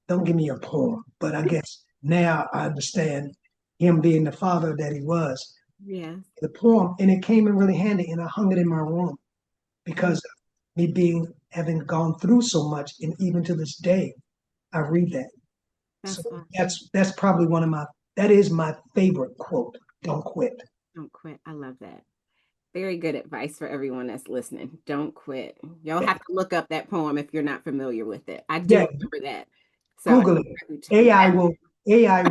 Don't give me a poem. But I guess now I understand him being the father that he was. Yeah. The poem, and it came in really handy, and I hung it in my room because of me having gone through so much, and even to this day, I read that. That's So awesome. that's probably that is my favorite quote. Don't quit. Don't quit. I love that. Very good advice for everyone that's listening. Don't quit. Y'all have to look up that poem if you're not familiar with it. I do remember that. So Google it. AI will AI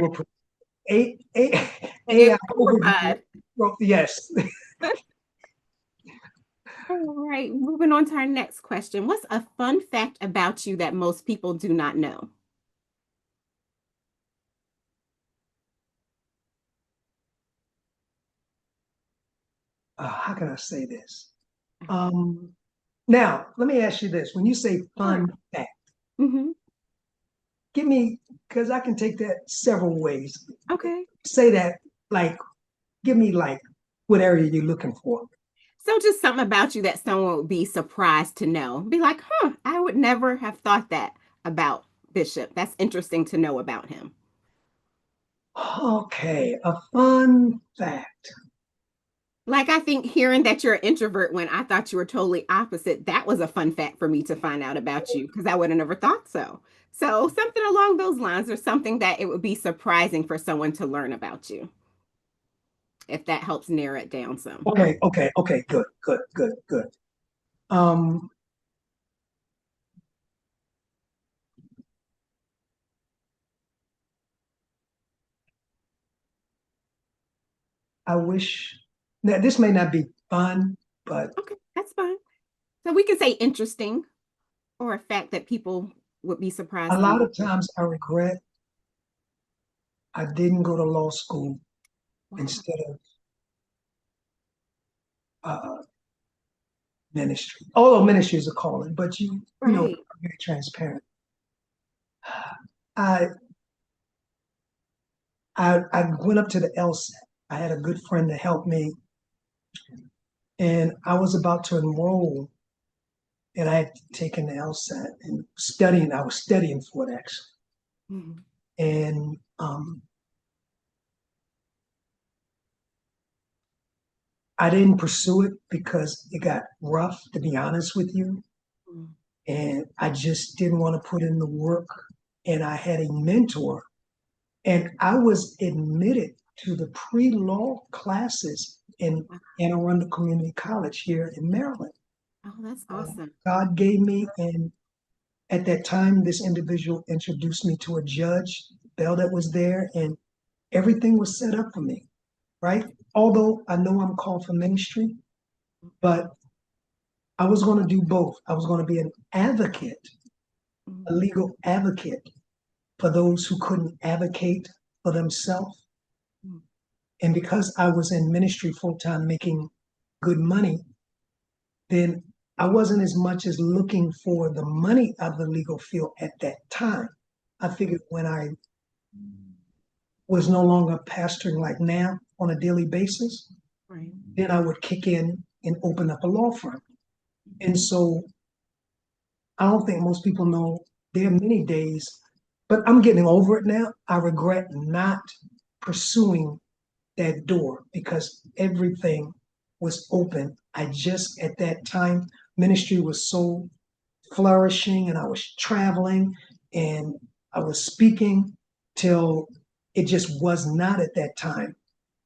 yes. All right, moving on to our next question. What's a fun fact about you that most people do not know? How can I say this? Now, let me ask you this. When you say fun fact, give me, because I can take that several ways. Okay. Say that, give me what area you're looking for. So just something about you that someone would be surprised to know. Be like, I would never have thought that about Bishop. That's interesting to know about him. Okay, a fun fact. Like, I think hearing that you're an introvert when I thought you were totally opposite, that was a fun fact for me to find out about you because I would have never thought so. So something along those lines or something that it would be surprising for someone to learn about you. If that helps narrow it down some. Okay, good. I wish that this may not be fun, but okay, that's fine. So we can say interesting or a fact that people would be surprised. A lot of times I regret I didn't go to law school instead of ministry. Although ministry is a calling, but you know, I'm very transparent. I went up to the LSAT. I had a good friend that helped me, and I was about to enroll, and I had taken the LSAT and studying. I was studying for it actually, and I didn't pursue it because it got rough, to be honest with you, and I just didn't want to put in the work. And I had a mentor, and I was admitted to the pre-law classes in Anne Arundel Community College here in Maryland. Oh, that's awesome. God gave me, and at that time, this individual introduced me to a judge, Bell, that was there, and everything was set up for me, right? Although I know I'm called for ministry, but I was going to do both. I was going to be an advocate, a legal advocate for those who couldn't advocate for themselves. And because I was in ministry full-time making good money, then I wasn't as much as looking for the money of the legal field at that time. I figured when I was no longer pastoring like now on a daily basis, then I would kick in and open up a law firm. And so I don't think most people know there are many days, but I'm getting over it now. I regret not pursuing that door because everything was open. I just, at that time, ministry was so flourishing and I was traveling and I was speaking till it just was not at that time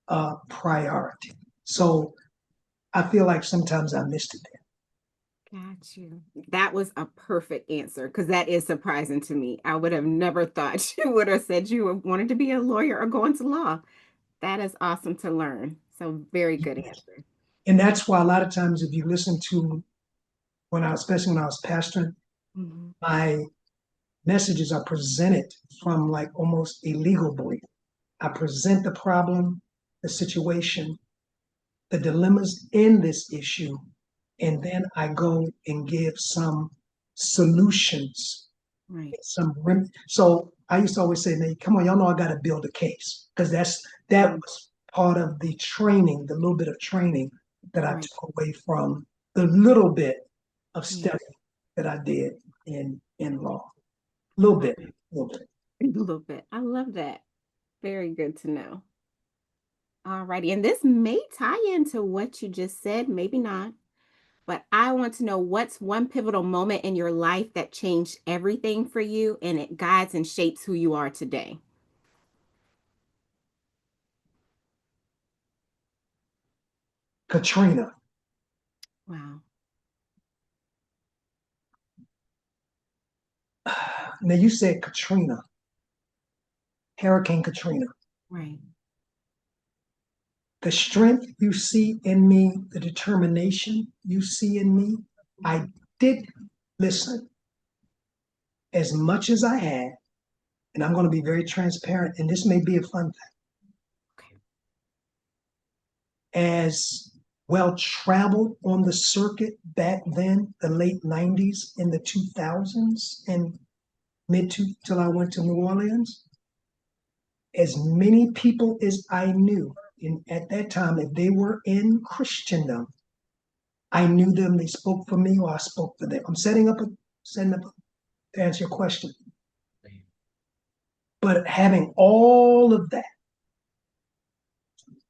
a priority. So I feel like sometimes I missed it there. Got you. That was a perfect answer because that is surprising to me. I would have never thought you would have said you wanted to be a lawyer or go into law. That is awesome to learn. So very good answer. And that's why a lot of times if you listen to especially when I was pastoring, my messages are presented from like almost a legal belief. I present the problem, the situation, the dilemmas in this issue, and then I go and give some solutions. Right. So I used to always say, "Man, come on, y'all know I got to build a case," because that was part of the training, the little bit of training that I took away from the little bit of study that I did in law. A little bit. I love that. Very good to know. All righty. And this may tie into what you just said, maybe not. But I want to know what's one pivotal moment in your life that changed everything for you and it guides and shapes who you are today. Katrina. Wow. Now you said Katrina. Hurricane Katrina. Right. The strength you see in me, the determination you see in me, I did listen as much as I had, and I'm going to be very transparent, and this may be a fun fact. Okay. As well traveled on the circuit back then, the late 90s and the 2000s and till I went to New Orleans, as many people as I knew at that time, if they were in Christendom, I knew them, they spoke for me or I spoke for them. I'm setting up to answer your question. But having all of that,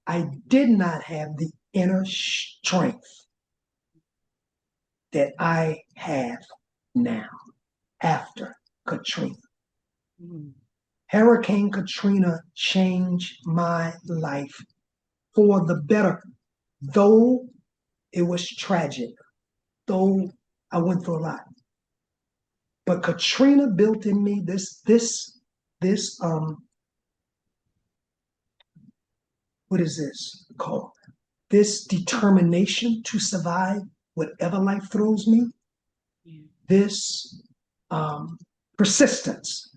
I did not have the inner strength that I have now after Katrina. Mm-hmm. Hurricane Katrina changed my life for the better, though it was tragic, though I went through a lot. But Katrina built in me this what is this called? This determination to survive whatever life throws me. Yeah. This persistence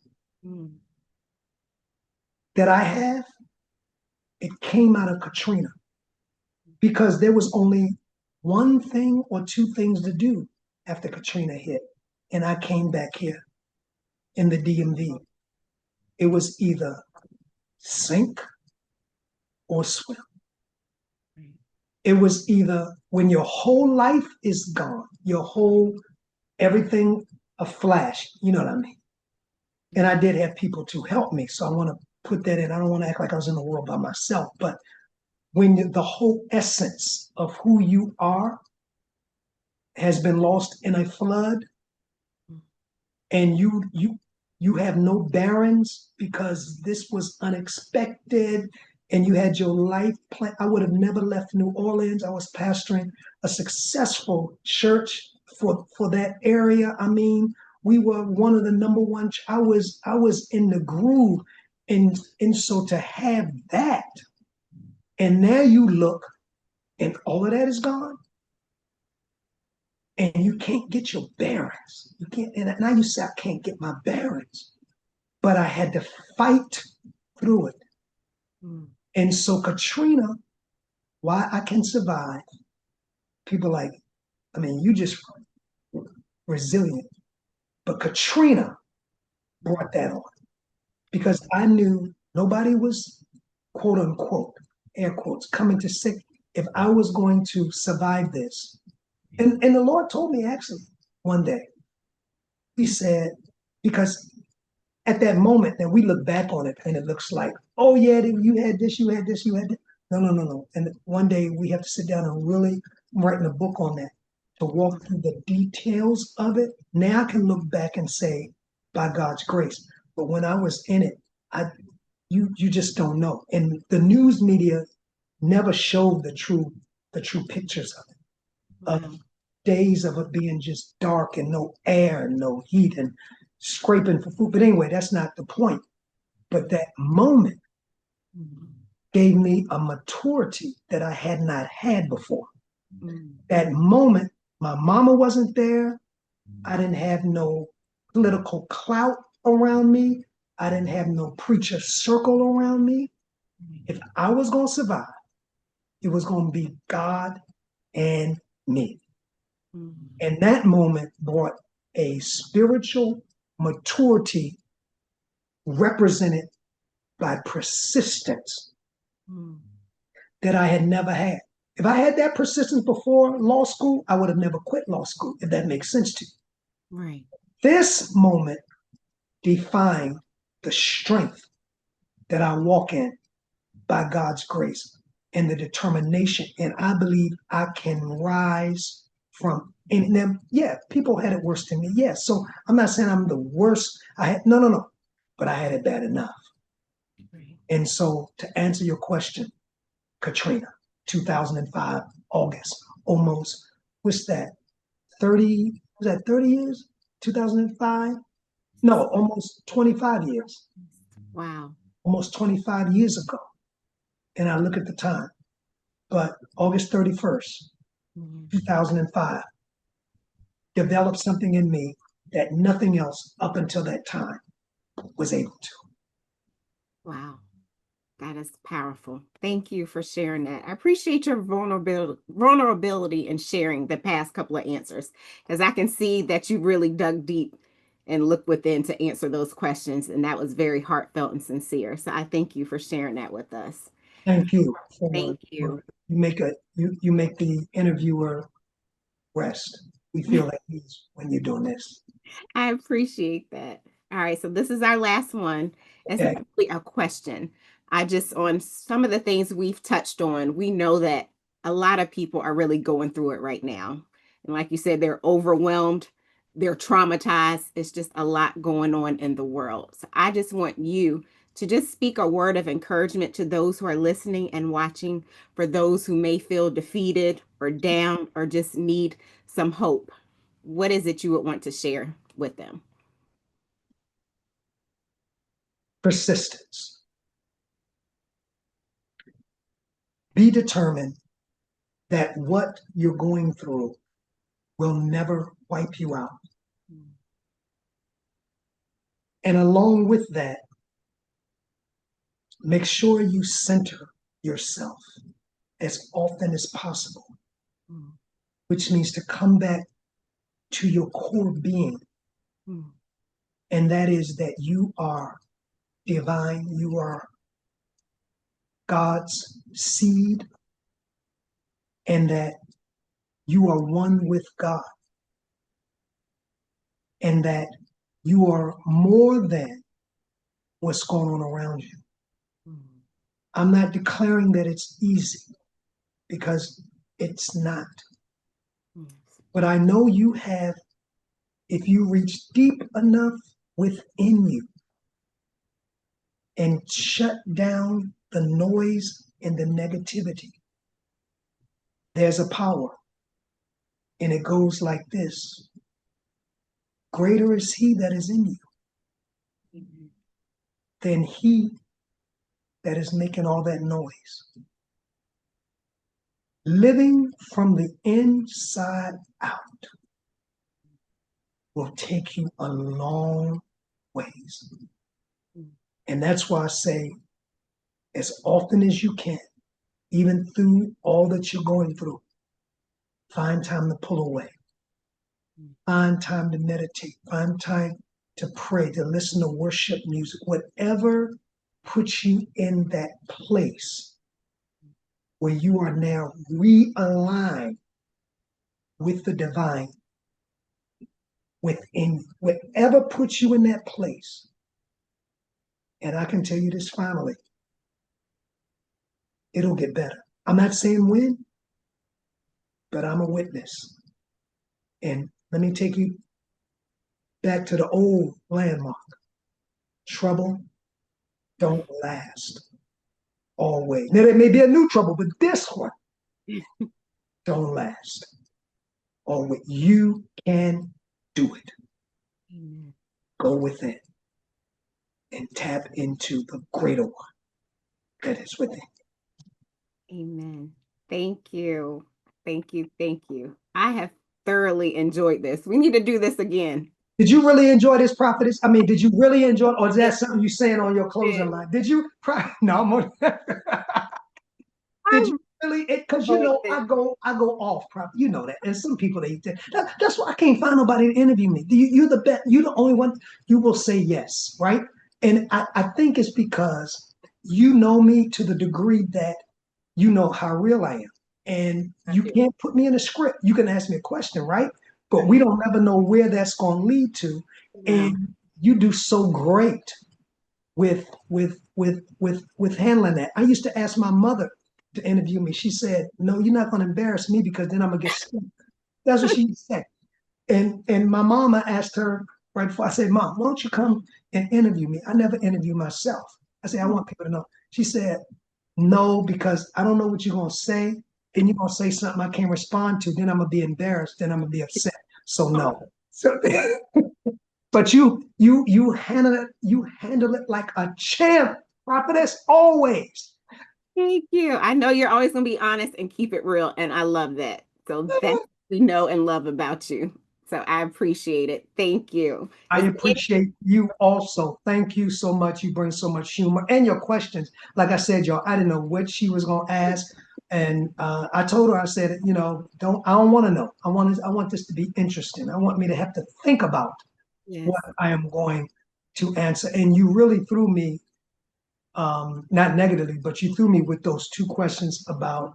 that I have, it came out of Katrina because there was only one thing or two things to do after Katrina hit. And I came back here in the DMV. It was either sink or swim. It was either when your whole life is gone, everything a flash, you know what I mean? And I did have people to help me. So I want to put that in. I don't want to act like I was in the world by myself, but when the whole essence of who you are has been lost in a flood, and you have no barons because this was unexpected, and you had your life plan. I would have never left New Orleans. I was pastoring a successful church for that area. I mean, we were one of the number one. I was in the groove, and so to have that, and now you look, and all of that is gone, and you can't get your bearings. You can't. And now you say I can't get my bearings, but I had to fight through it. And so Katrina, why I can survive, people like, I mean, you just resilient. But Katrina brought that on because I knew nobody was, quote unquote, air quotes, coming to sick if I was going to survive this. And the Lord told me actually one day, he said, because at that moment that we look back on it and it looks like, oh yeah, you had this, you had this, you had this. No. And one day we have to sit down and really I'm writing a book on that, to walk through the details of it. Now I can look back and say, by God's grace. But when I was in it, you just don't know. And the news media never showed the true pictures of it. Of days of it being just dark and no air and no heat and scraping for food. But anyway, that's not the point. But that moment gave me a maturity that I had not had before. That moment, my mama wasn't there. I didn't have no political clout around me. I didn't have no preacher circle around me. If I was going to survive, it was going to be God and me. And that moment brought a spiritual maturity represented by persistence that I had never had. If I had that persistence before law school, I would have never quit law school, if that makes sense to you. Right. This moment defined the strength that I walk in by God's grace and the determination. And I believe I can rise from any of them. Yeah, people had it worse than me. Yes. So I'm not saying I'm the worst. No. But I had it bad enough. Right. And so to answer your question, Katrina, 2005, August, almost, what's that? 30 years? 2005? No, almost 25 years. Wow. Almost 25 years ago. And I look at the time. But August 31st, 2005, developed something in me that nothing else up until that time was able to. Wow. That is powerful. Thank you for sharing that. I appreciate your vulnerability in sharing the past couple of answers, because I can see that you really dug deep and looked within to answer those questions. And that was very heartfelt and sincere. So I thank you for sharing that with us. Thank you. Thank you. You make the interviewer rest. We feel at ease when you're doing this. I appreciate that. All right. So this is our last one. It's really a question. On some of the things we've touched on, we know that a lot of people are really going through it right now. And like you said, they're overwhelmed, they're traumatized. It's just a lot going on in the world. So I just want you to just speak a word of encouragement to those who are listening and watching, for those who may feel defeated or down or just need some hope. What is it you would want to share with them? Persistence. Be determined that what you're going through will never wipe you out. And along with that, make sure you center yourself as often as possible, which means to come back to your core being. And that is that you are divine, you are God's seed, and that you are one with God, and that you are more than what's going on around you. I'm not declaring that it's easy, because it's not. But I know you have, if you reach deep enough within you and shut down the noise and the negativity, there's a power. And it goes like this: greater is he that is in you than he that is making all that noise. Living from the inside out will take you a long ways. And that's why I say, as often as you can, even through all that you're going through, find time to pull away. Find time to meditate. Find time to pray, to listen to worship music, whatever puts you in that place where you are now realigned with the divine within you. Whatever puts you in that place. And I can tell you this finally, it'll get better. I'm not saying when, but I'm a witness. And let me take you back to the old landmark. Trouble don't last always. Now, there may be a new trouble, but this one don't last always. You can do it. Amen. Go within and tap into the greater one that is within. Amen. Thank you. Thank you. Thank you. I have thoroughly enjoyed this. We need to do this again. Did you really enjoy this, prophetess? I mean, did you really enjoy it? Or is that something you saying on your closing line? Did you? No, I'm on. Did you really? Because you know, I go off, prophet. You know that. And some people that's why I can't find nobody to interview me. You're the best. You're the only one. You will say yes, right? And I think it's because you know me to the degree that you know how real I am. And you can't put me in a script. You can ask me a question, right? But we don't ever know where that's going to lead to. And you do so great with handling that. I used to ask my mother to interview me. She said, "No, you're not going to embarrass me because then I'm gonna get sick." That's what she said. And my mama asked her right before. I said, "Mom, why don't you come and interview me?" I never interview myself. I said, "I want people to know." She said, "No, because I don't know what you're gonna say. Then you're gonna say something I can't respond to. Then I'm gonna be embarrassed. Then I'm gonna be upset. So no." So, but you handle it like a champ, prophetess, always. Thank you. I know you're always going to be honest and keep it real. And I love that. So that's what we know and love about you. So I appreciate it. Thank you. I appreciate you also. Thank you so much. You bring so much humor and your questions. Like I said, y'all, I didn't know what she was going to ask. And I told her, I said, you know, I don't want to know. I want this to be interesting. I want me to have to think about what I am going to answer. And you really threw me, not negatively, but you threw me with those two questions about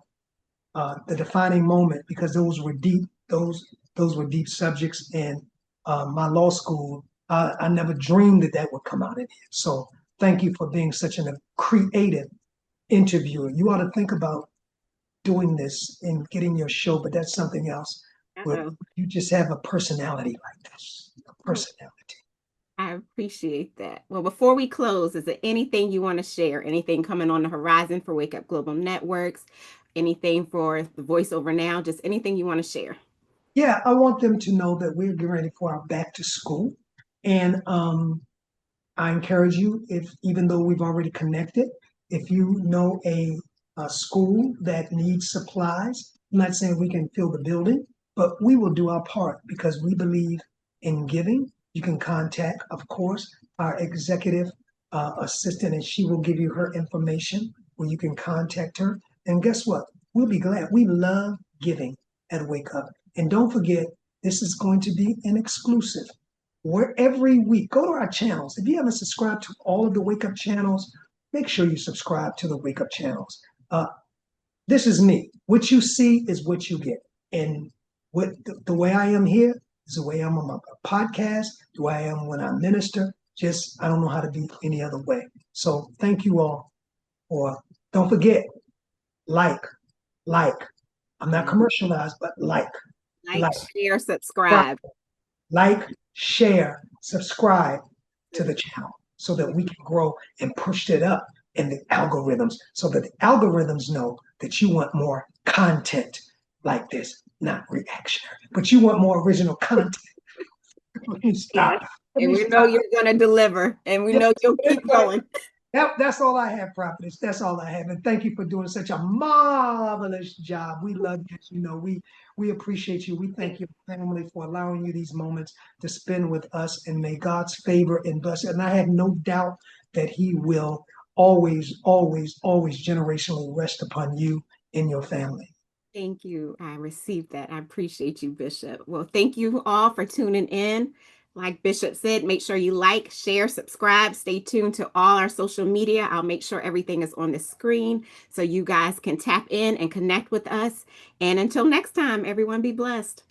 the defining moment, because those were deep. Those were deep subjects. And my law school, I never dreamed that would come out in here. So thank you for being such a creative interviewer. You ought to think about doing this and getting your show, but that's something else. You just have a personality like this, a personality. I appreciate that. Well, before we close, is there anything you want to share? Anything coming on the horizon for Wake Up Global Networks? Anything for the Voice Over Now? Just anything you want to share? Yeah, I want them to know that we're getting ready for our back to school. And I encourage you, even though we've already connected, if you know a school that needs supplies, I'm not saying we can fill the building, but we will do our part because we believe in giving. You can contact, of course, our executive assistant, and she will give you her information where you can contact her. And guess what? We'll be glad. We love giving at Wake Up. And don't forget, this is going to be an exclusive. Where every week, go to our channels. If you haven't subscribed to all of the Wake Up channels, make sure you subscribe to the Wake Up channels. This is me. What you see is what you get. And what the way I am here is the way I'm on my podcast, the way I am when I minister. Just, I don't know how to be any other way. So thank you all. Or don't forget, like. I'm not commercialized, but like, share, subscribe. Like, share, subscribe to the channel so that we can grow and push it up in the algorithms, so that the algorithms know that you want more content like this, not reactionary, but you want more original content. Let me stop. And we know you're going to deliver, and we know you'll keep going. That's all I have, prophetess. That's all I have. And thank you for doing such a marvelous job. We love you. You know, we appreciate you. We thank your family for allowing you these moments to spend with us. And may God's favor and blessing. And I have no doubt that he will always, always, always generationally rest upon you and your family. Thank you. I received that. I appreciate you, Bishop. Well, thank you all for tuning in. Like Bishop said, make sure you like, share, subscribe. Stay tuned to all our social media. I'll make sure everything is on the screen so you guys can tap in and connect with us. And until next time, everyone be blessed.